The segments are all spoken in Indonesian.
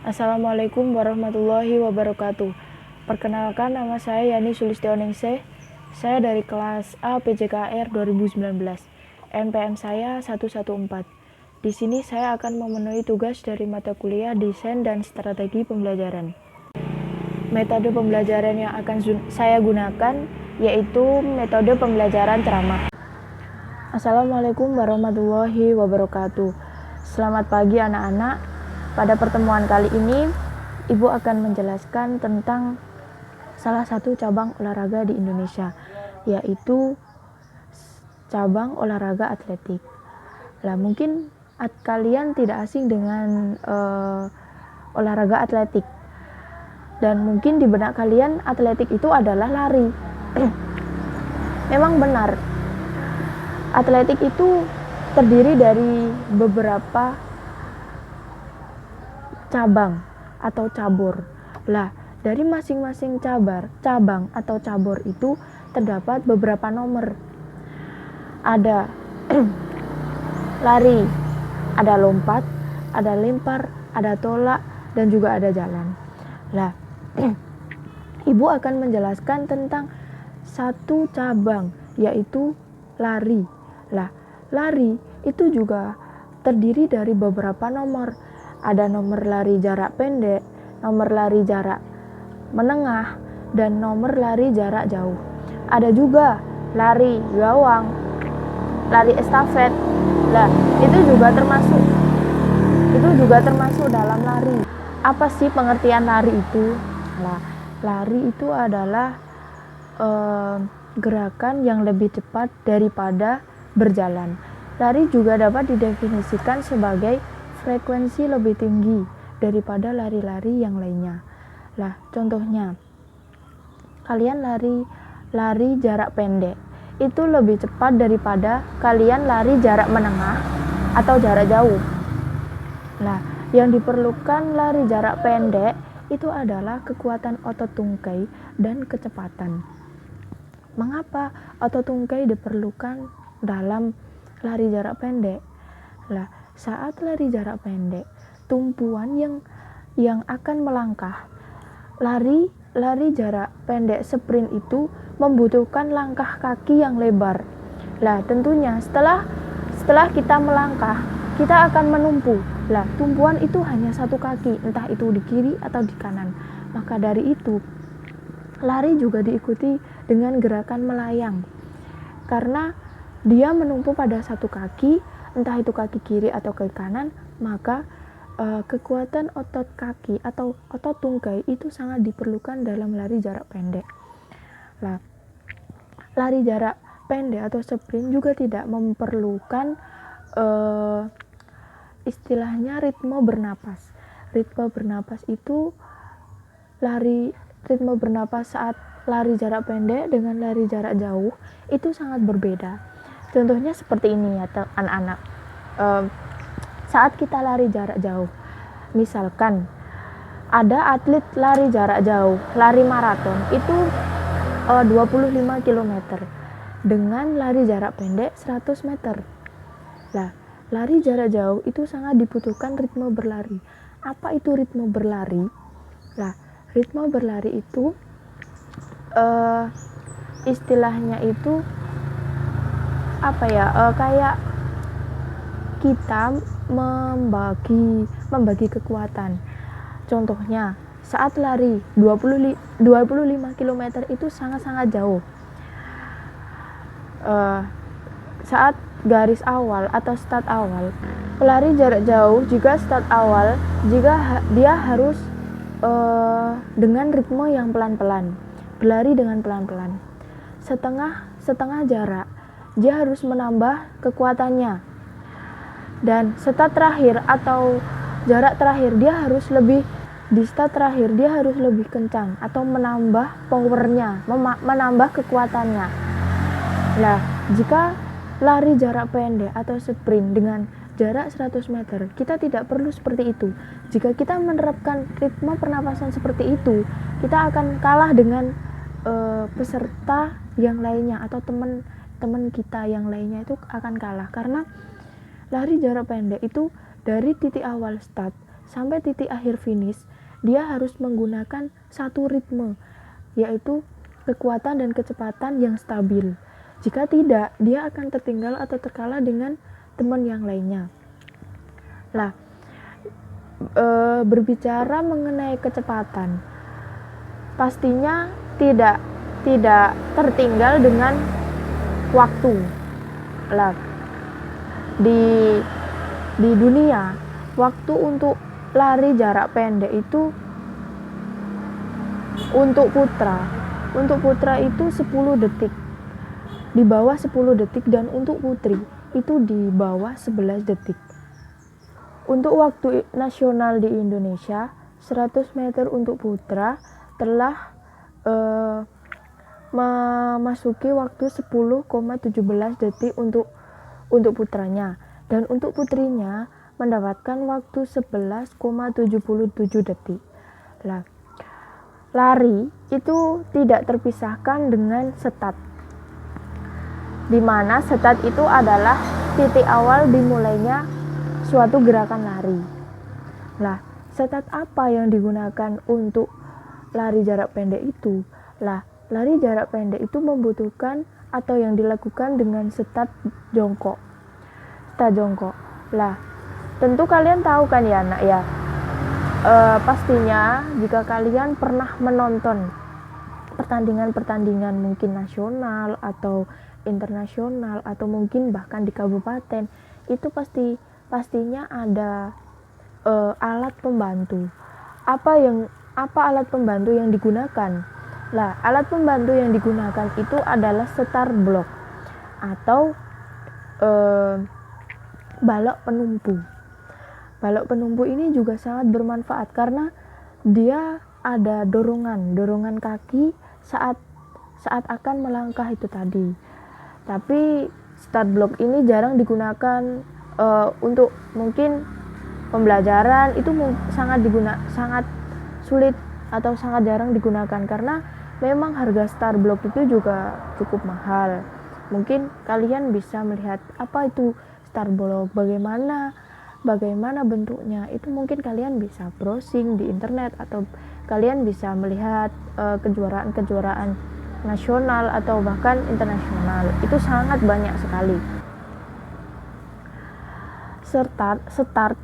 Assalamualaikum warahmatullahi wabarakatuh. Perkenalkan, nama saya Yani Sulistioningse. Saya dari kelas A PJKR 2019. NPM saya 114. Di sini saya akan memenuhi tugas dari mata kuliah Desain dan Strategi Pembelajaran. Metode pembelajaran yang akan saya gunakan yaitu metode pembelajaran ceramah. Assalamualaikum warahmatullahi wabarakatuh. Selamat pagi anak-anak. Pada pertemuan kali ini, Ibu akan menjelaskan tentang salah satu cabang olahraga di Indonesia, yaitu cabang olahraga atletik. Lah, mungkin kalian tidak asing dengan olahraga atletik. Dan mungkin di benak kalian atletik itu adalah lari. Memang benar. Atletik itu terdiri dari beberapa cabang atau cabur. Lah, dari masing-masing cabang atau cabur itu terdapat beberapa nomor. Ada lari, ada lompat, ada lempar, ada tolak, dan juga ada jalan. Lah, Ibu akan menjelaskan tentang satu cabang, yaitu lari. Lah, lari itu juga terdiri dari beberapa nomor. Ada nomor lari jarak pendek, nomor lari jarak menengah, dan nomor lari jarak jauh. Ada juga lari gawang, lari estafet. Lah, itu juga termasuk dalam lari. Apa sih pengertian lari itu? Lah, lari itu adalah gerakan yang lebih cepat daripada berjalan. Lari juga dapat didefinisikan sebagai frekuensi lebih tinggi daripada lari-lari yang lainnya. Lah, contohnya, kalian lari jarak pendek itu lebih cepat daripada kalian lari jarak menengah atau jarak jauh. Nah, yang diperlukan lari jarak pendek itu adalah kekuatan otot tungkai dan kecepatan. Mengapa otot tungkai diperlukan dalam lari jarak pendek? Lah, saat lari jarak pendek, tumpuan yang akan melangkah. Lari jarak pendek sprint itu membutuhkan langkah kaki yang lebar. Lah, tentunya setelah kita melangkah, kita akan menumpu. Lah, tumpuan itu hanya satu kaki, entah itu di kiri atau di kanan. Maka dari itu, lari juga diikuti dengan gerakan melayang. Karena dia menumpu pada satu kaki, entah itu kaki kiri atau kaki kanan, maka kekuatan otot kaki atau otot tungkai itu sangat diperlukan dalam lari jarak pendek. Lah, lari jarak pendek atau sprint juga tidak memerlukan istilahnya ritme bernapas. Ritme bernapas itu ritme bernapas saat lari jarak pendek dengan lari jarak jauh itu sangat berbeda. Contohnya seperti ini ya anak-anak. Saat kita lari jarak jauh, misalkan ada atlet lari jarak jauh, lari maraton itu 25 km dengan lari jarak pendek 100 meter. Lah, lari jarak jauh itu sangat dibutuhkan ritme berlari. Apa itu ritme berlari? Lah, ritme berlari itu istilahnya itu kayak kita membagi kekuatan. Contohnya, saat lari 25 km itu sangat-sangat jauh. Saat garis awal atau start awal, pelari jarak jauh jika start awal, jika dia harus dengan ritme yang pelan-pelan, berlari dengan pelan-pelan. Setengah jarak, dia harus menambah kekuatannya. Dan start terakhir atau jarak terakhir di start terakhir dia harus lebih kencang atau menambah powernya, menambah kekuatannya. Nah, jika lari jarak pendek atau sprint dengan jarak 100 meter, kita tidak perlu seperti itu. Jika kita menerapkan ritme pernapasan seperti itu, kita akan kalah dengan peserta yang lainnya atau teman kita yang lainnya itu akan kalah. Karena lari jarak pendek itu dari titik awal start sampai titik akhir finish, dia harus menggunakan satu ritme, yaitu kekuatan dan kecepatan yang stabil. Jika tidak, dia akan tertinggal atau terkalah dengan teman yang lainnya. Lah, berbicara mengenai kecepatan, pastinya tidak tertinggal dengan waktu. Lah, di dunia, waktu untuk lari jarak pendek itu untuk putra itu 10 detik, di bawah 10 detik, dan untuk putri itu di bawah 11 detik. Untuk waktu nasional di Indonesia, 100 meter untuk putra telah memasuki waktu 10,17 detik untuk putranya, dan untuk putrinya mendapatkan waktu 11,77 detik. Lah, lari itu tidak terpisahkan dengan start, di mana start itu adalah titik awal dimulainya suatu gerakan lari. Lah, start apa yang digunakan untuk lari jarak pendek itu? Lah, lari jarak pendek itu membutuhkan atau yang dilakukan dengan start jongkok. Lah, tentu kalian tahu kan ya anak ya, pastinya jika kalian pernah menonton pertandingan mungkin nasional atau internasional atau mungkin bahkan di kabupaten, itu pastinya ada alat pembantu. Apa alat pembantu yang digunakan? Lah, alat pembantu yang digunakan itu adalah start block atau balok penumpu. Balok penumpu ini juga sangat bermanfaat karena dia ada dorongan kaki saat akan melangkah itu tadi. Tapi start block ini jarang digunakan untuk mungkin pembelajaran, itu sangat sulit atau sangat jarang digunakan karena memang harga start block itu juga cukup mahal. Mungkin kalian bisa melihat apa itu start block, bagaimana bentuknya, itu mungkin kalian bisa browsing di internet atau kalian bisa melihat kejuaraan nasional atau bahkan internasional. Itu sangat banyak sekali. Start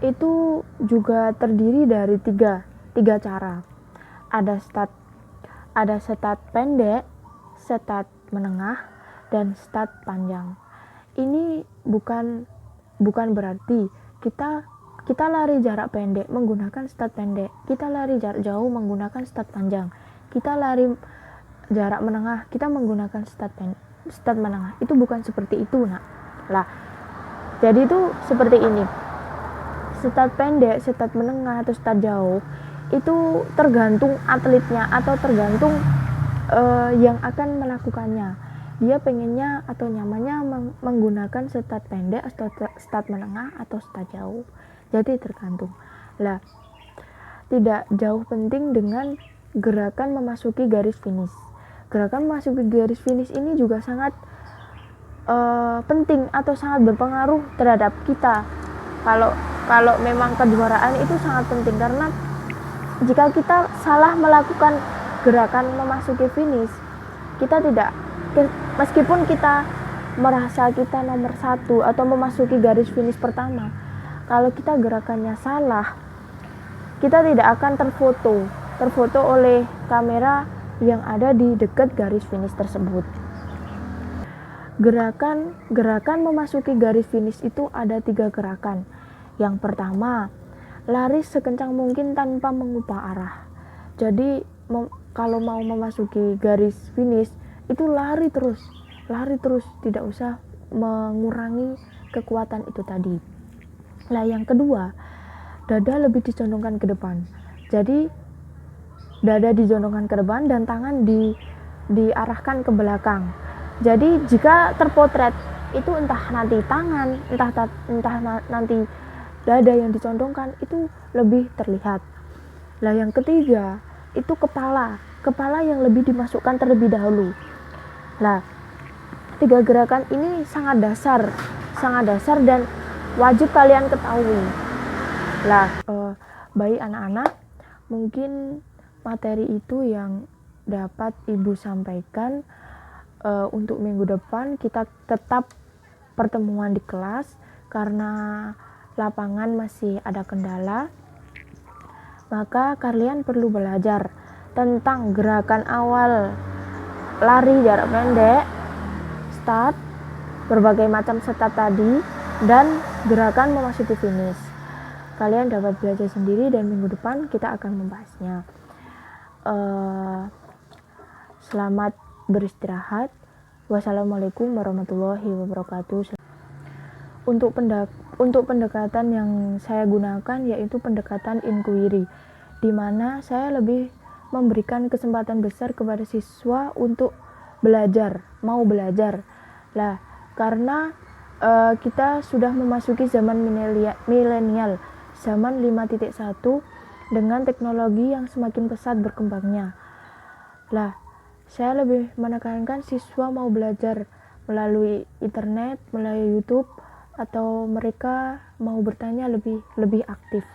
itu juga terdiri dari tiga cara. Ada start pendek, start menengah, dan start panjang. Ini bukan berarti kita lari jarak pendek menggunakan start pendek, kita lari jarak jauh menggunakan start panjang, kita lari jarak menengah kita menggunakan start menengah. Itu bukan seperti itu, nak. Lah, jadi itu seperti ini. Start pendek, start menengah, atau start jauh itu tergantung atletnya atau tergantung yang akan melakukannya. Dia pengennya atau nyamannya menggunakan start pendek atau start menengah atau start jauh. Jadi tergantung. Lah, tidak jauh penting dengan gerakan memasuki garis finish. Gerakan memasuki garis finish ini juga sangat penting atau sangat berpengaruh terhadap kita. Kalau memang kejuaraan itu sangat penting, karena jika kita salah melakukan gerakan memasuki finish, kita tidak, meskipun kita merasa kita nomor 1 atau memasuki garis finish pertama, kalau kita gerakannya salah, kita tidak akan terfoto oleh kamera yang ada di dekat garis finish tersebut. Gerakan memasuki garis finish itu ada 3 gerakan. Yang pertama, lari sekencang mungkin tanpa mengubah arah. Jadi kalau mau memasuki garis finish itu lari terus, tidak usah mengurangi kekuatan itu tadi. Nah, yang kedua, dada lebih dicondongkan ke depan. Jadi dada dicondongkan ke depan dan tangan diarahkan ke belakang. Jadi jika terpotret itu entah nanti tangan, entah nanti dada yang dicondongkan, itu lebih terlihat. Nah, yang ketiga itu kepala yang lebih dimasukkan terlebih dahulu. Nah, 3 gerakan ini sangat dasar dan wajib kalian ketahui. Lah, baik anak-anak, mungkin materi itu yang dapat Ibu sampaikan. Untuk minggu depan kita tetap pertemuan di kelas karena lapangan masih ada kendala. Maka kalian perlu belajar tentang gerakan awal lari jarak pendek, start, berbagai macam start tadi, dan gerakan memasuki finish. Kalian dapat belajar sendiri dan minggu depan kita akan membahasnya. Selamat beristirahat. Wassalamualaikum warahmatullahi wabarakatuh. Untuk pendekatan yang saya gunakan yaitu pendekatan inquiry, di mana saya lebih memberikan kesempatan besar kepada siswa untuk belajar, mau belajar. Lah, karena kita sudah memasuki zaman milenial, zaman 5.1 dengan teknologi yang semakin pesat berkembangnya. Lah, saya lebih menekankan siswa mau belajar melalui internet, melalui YouTube, atau mereka mau bertanya lebih aktif.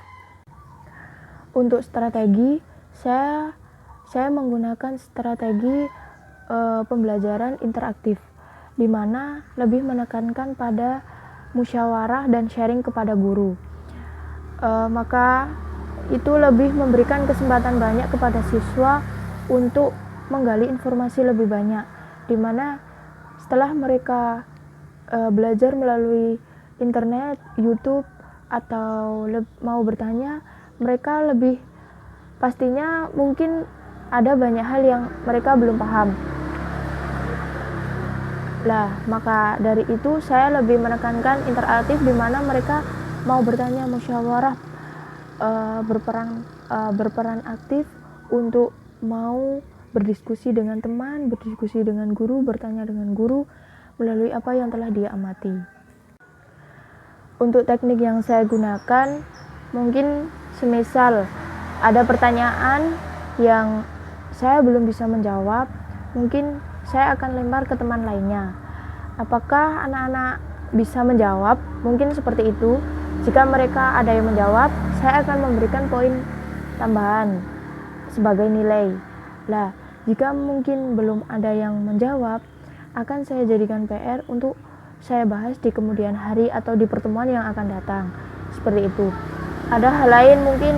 Untuk strategi, saya menggunakan strategi pembelajaran interaktif, di mana lebih menekankan pada musyawarah dan sharing kepada guru. Maka itu lebih memberikan kesempatan banyak kepada siswa untuk menggali informasi lebih banyak, di mana setelah mereka belajar melalui internet, YouTube, atau mau bertanya, mereka lebih pastinya mungkin ada banyak hal yang mereka belum paham. Lah, maka dari itu saya lebih menekankan interaktif, di mana mereka mau bertanya, musyawarah, berperan aktif untuk mau berdiskusi dengan teman, berdiskusi dengan guru, bertanya dengan guru melalui apa yang telah dia amati. Untuk teknik yang saya gunakan, mungkin semisal ada pertanyaan yang saya belum bisa menjawab, mungkin saya akan lempar ke teman lainnya. Apakah anak-anak bisa menjawab? Mungkin seperti itu. Jika mereka ada yang menjawab, saya akan memberikan poin tambahan sebagai nilai. Lah, jika mungkin belum ada yang menjawab, akan saya jadikan PR untuk saya bahas di kemudian hari atau di pertemuan yang akan datang. Seperti itu. Ada hal lain, mungkin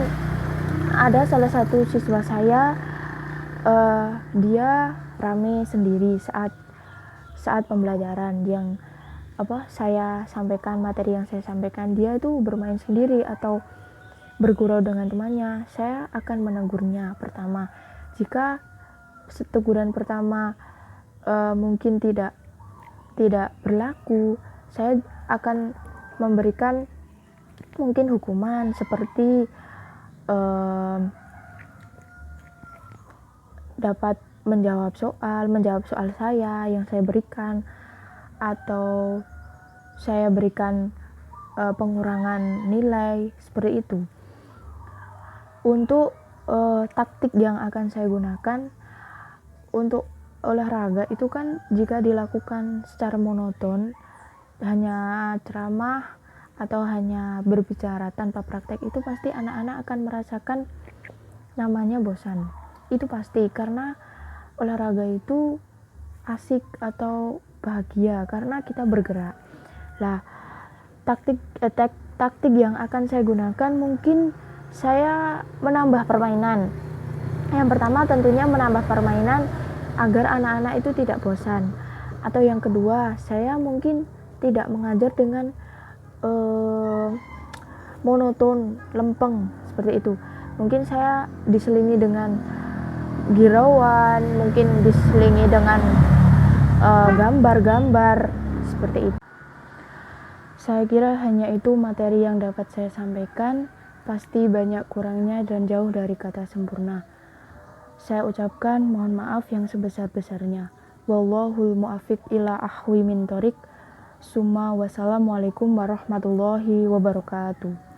ada salah satu siswa saya, dia rame sendiri saat pembelajaran yang saya sampaikan, materi yang saya sampaikan, dia itu bermain sendiri atau bergurau dengan temannya. Saya akan menegurnya pertama. Jika teguran pertama mungkin tidak berlaku, saya akan memberikan mungkin hukuman seperti dapat menjawab soal saya yang saya berikan, atau saya berikan pengurangan nilai, seperti itu. Untuk taktik yang akan saya gunakan untuk olahraga itu kan, jika dilakukan secara monoton, hanya ceramah atau hanya berbicara tanpa praktek, itu pasti anak-anak akan merasakan namanya bosan. Itu pasti, karena olahraga itu asik atau bahagia karena kita bergerak. Lah, taktik yang akan saya gunakan, mungkin saya menambah permainan. Yang pertama tentunya menambah permainan agar anak-anak itu tidak bosan. Atau yang kedua, saya mungkin tidak mengajar dengan monoton, lempeng, seperti itu. Mungkin saya diselingi dengan gurauan, mungkin diselingi dengan gambar-gambar, seperti itu. Saya kira hanya itu materi yang dapat saya sampaikan. Pasti banyak kurangnya dan jauh dari kata sempurna. Saya ucapkan mohon maaf yang sebesar-besarnya. Wallahul muwaffiq ila ahwi min thoriq. Summa wassalamualaikum warahmatullahi wabarakatuh.